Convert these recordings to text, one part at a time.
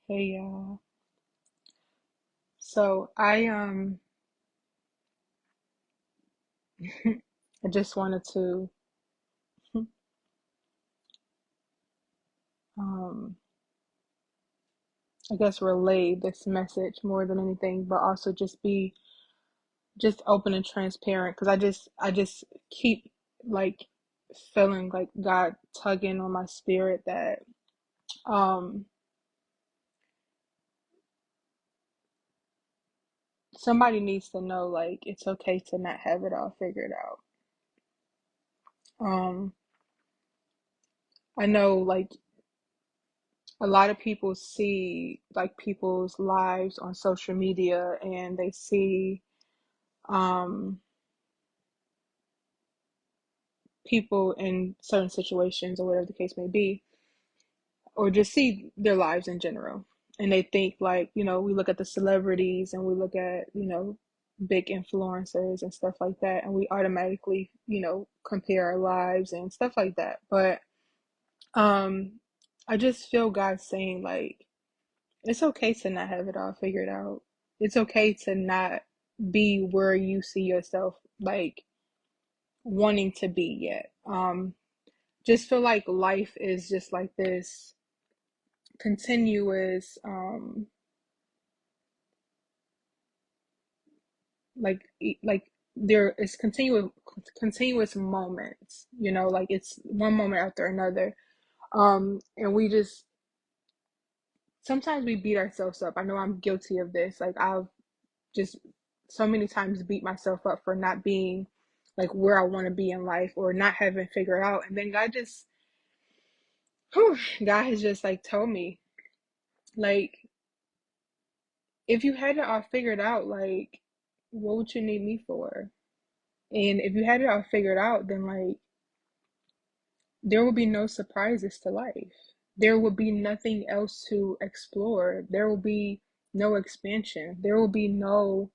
Hey y'all. So I just wanted to um I guess relay this message more than anything, but also just be just open and transparent because I just keep like feeling like God tugging on my spirit that um somebody needs to know like it's okay to not have it all figured out. Um I know like a lot of people see like people's lives on social media and they see um, people in certain situations or whatever the case may be, or just see their lives in general. And they think like, we look at the celebrities and we look at, big influencers and stuff like that, and we automatically, compare our lives and stuff like that. But um, I just feel God saying like, it's okay to not have it all figured out. It's okay to not be where you see yourself like wanting to be yet. Just feel like life is just like this continuous like there is continuous moments, like it's one moment after another. And we just sometimes we beat ourselves up. I know I'm guilty of this. Like I've just so many times beat myself up for not being like where I want to be in life or not having figured out. And then whew, God has just like told me, like, if you had it all figured out, like, what would you need me for? And if you had it all figured out, then like, there will be no surprises to life. There will be nothing else to explore. There will be no expansion. There will be no,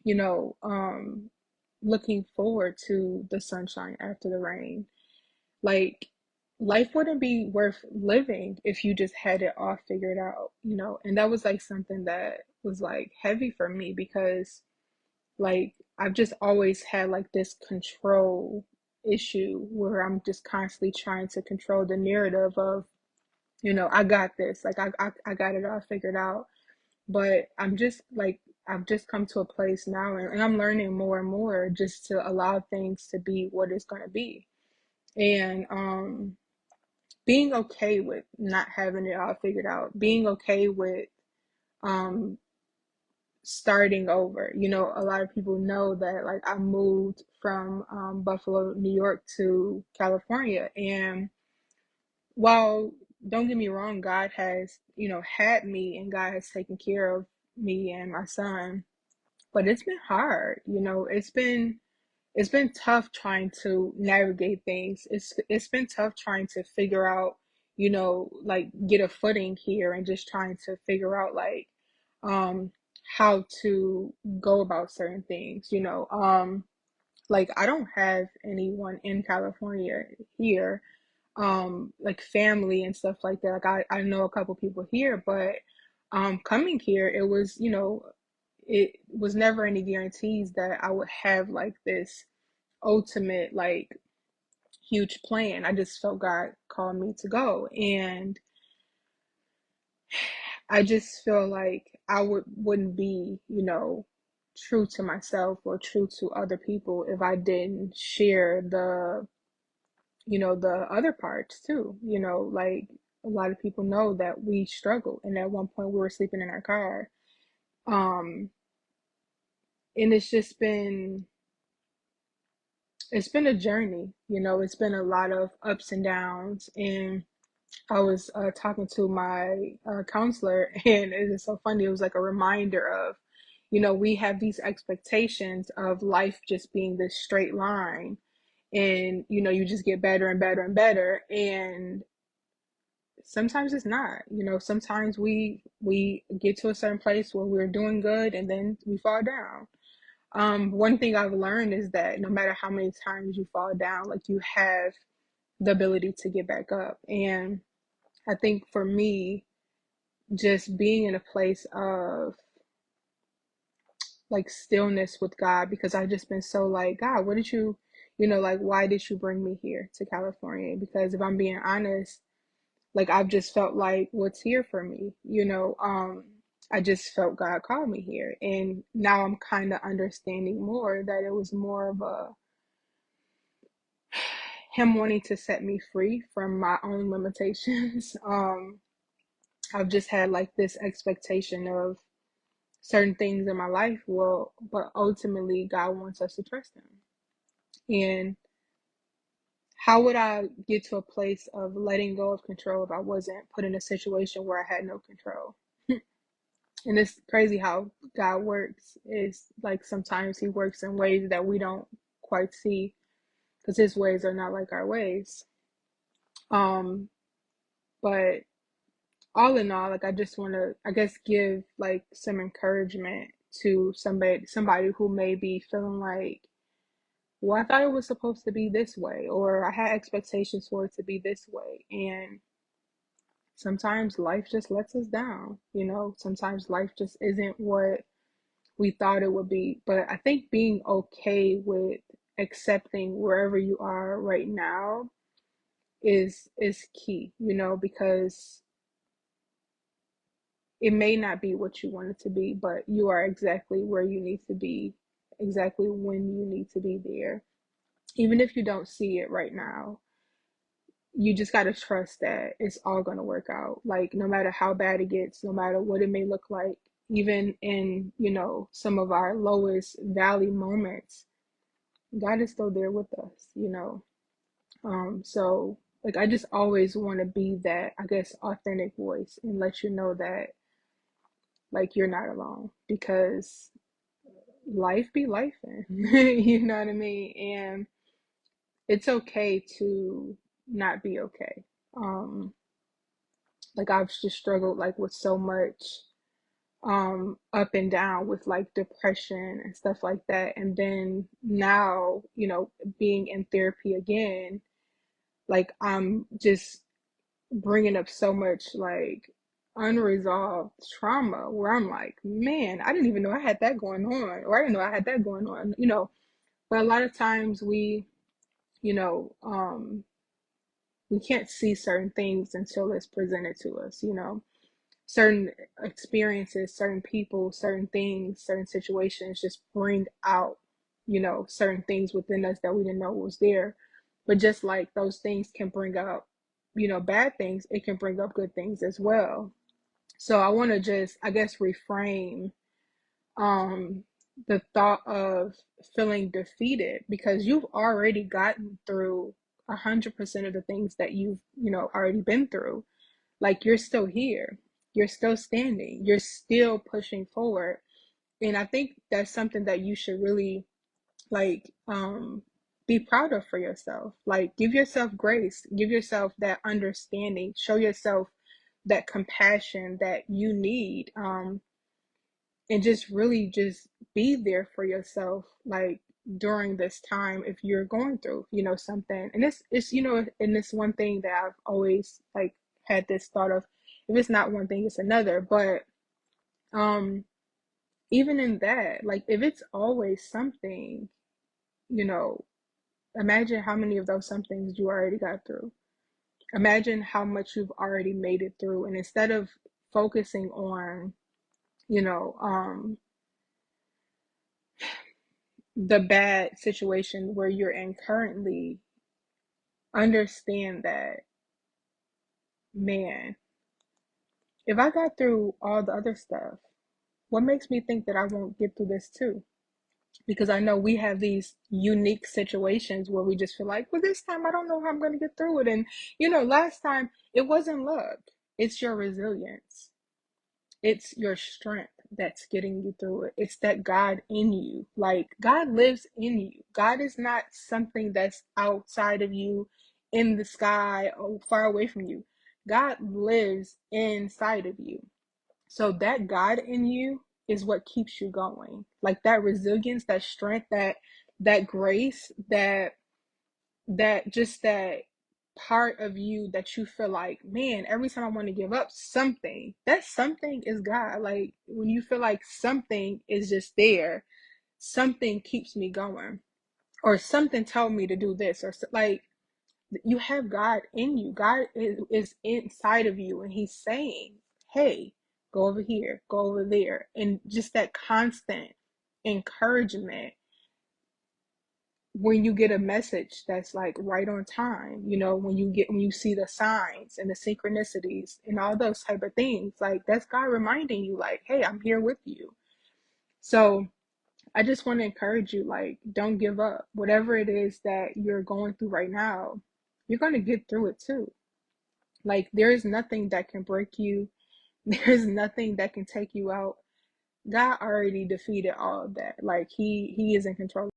you know, um, looking forward to the sunshine after the rain. Like, life wouldn't be worth living if you just had it all figured out. And that was like something that was like heavy for me because like I've just always had like this control issue where I'm just constantly trying to control the narrative of, I got this, like I got it all figured out. But I'm just like, I've just come to a place now, and I'm learning more and more just to allow things to be what it's going to be. And being okay with not having it all figured out, being okay with um starting over. A lot of people know that like I moved from Buffalo, New York to California. And while don't get me wrong, God has, had me and God has taken care of me and my son, but it's been hard. It's been tough trying to navigate things. It's been tough trying to figure out, like get a footing here and just trying to figure out like um how to go about certain things. Like I don't have anyone in California here, like family and stuff like that. Like I know a couple people here, but coming here it was never any guarantees that I would have like this ultimate like huge plan. I just felt God called me to go, and I just feel like I wouldn't be, true to myself or true to other people if I didn't share the other parts too. Like a lot of people know that we struggle, and at one point we were sleeping in our car. Um, and it's been a journey. It's been a lot of ups and downs. And I was talking to my counselor, and it is so funny. It was like a reminder of, we have these expectations of life just being this straight line, and you just get better and better and better. And sometimes it's not. Sometimes we get to a certain place where we're doing good, and then we fall down. One thing I've learned is that no matter how many times you fall down, like you have the ability to get back up. And I think for me, just being in a place of like stillness with God, because I've just been so like, God, what did you, like, why did you bring me here to California? Because if I'm being honest, like, I've just felt like, what's here for me? I just felt God called me here. And now I'm kind of understanding more that it was more of him wanting to set me free from my own limitations. I've just had like this expectation of certain things in my life. Well, but ultimately, God wants us to trust Him. And how would I get to a place of letting go of control if I wasn't put in a situation where I had no control? And it's crazy how God works. Is like sometimes He works in ways that we don't quite see because His ways are not like our ways. Um, but all in all, like I just want to, I guess, give like some encouragement to somebody who may be feeling like, well, I thought it was supposed to be this way, or I had expectations for it to be this way. And sometimes life just lets us down, sometimes life just isn't what we thought it would be. But I think being okay with accepting wherever you are right now is key, because it may not be what you want it to be, but you are exactly where you need to be, exactly when you need to be there. Even if you don't see it right now, you just got to trust that it's all going to work out. Like, no matter how bad it gets, no matter what it may look like, even in, some of our lowest valley moments, God is still there with us. So like, I just always want to be that, I guess, authentic voice and let you know that like you're not alone, because life be life, you know what I mean? And it's okay to not be okay. Um, like I've just struggled like with so much up and down with like depression and stuff like that. And then now, being in therapy again, like I'm just bringing up so much like unresolved trauma where I'm like, man, I didn't even know I had that going on, or I didn't know I had that going on. But a lot of times you know, um, we can't see certain things until it's presented to us. Certain experiences, certain people, certain things, certain situations just bring out, certain things within us that we didn't know was there. But just like those things can bring up, bad things, it can bring up good things as well. So I want to just, I guess, reframe um the thought of feeling defeated, because you've already gotten through 100% of the things that you've already been through. Like, you're still here, you're still standing, you're still pushing forward. And I think that's something that you should really like be proud of for yourself. Like, give yourself grace, give yourself that understanding, show yourself that compassion that you need, and just really just be there for yourself, like during this time, if you're going through something. And it's and this one thing that I've always like had this thought of, if it's not one thing, it's another. But um even in that, like, if it's always something, you know imagine how many of those somethings you already got through. Imagine how much you've already made it through. And instead of focusing on you know the bad situation where you're in currently, understand that, man, if I got through all the other stuff, what makes me think that I won't get through this too? Because I know we have these unique situations where we just feel like, well, this time I don't know how I'm going to get through it. And, last time it wasn't luck, it's your resilience. It's your strength that's getting you through it. It's that God in you. Like, God lives in you. God is not something that's outside of you, in the sky, or far away from you. God lives inside of you. So that God in you is what keeps you going. Like that resilience, that strength, that grace, that just that part of you that you feel like, man, every time I want to give up something, that something is God. Like when you feel like something is just there, something keeps me going, or something told me to do this, or like you have God in you. God is inside of you, and He's saying, hey, go over here, go over there. And just that constant encouragement when you get a message that's like right on time, when you see the signs and the synchronicities and all those type of things, like that's God reminding you, like, hey, I'm here with you. So I just want to encourage you, like, don't give up. Whatever it is that you're going through right now, you're going to get through it too. Like, there is nothing that can break you. There's nothing that can take you out. God already defeated all of that. Like, he is in control.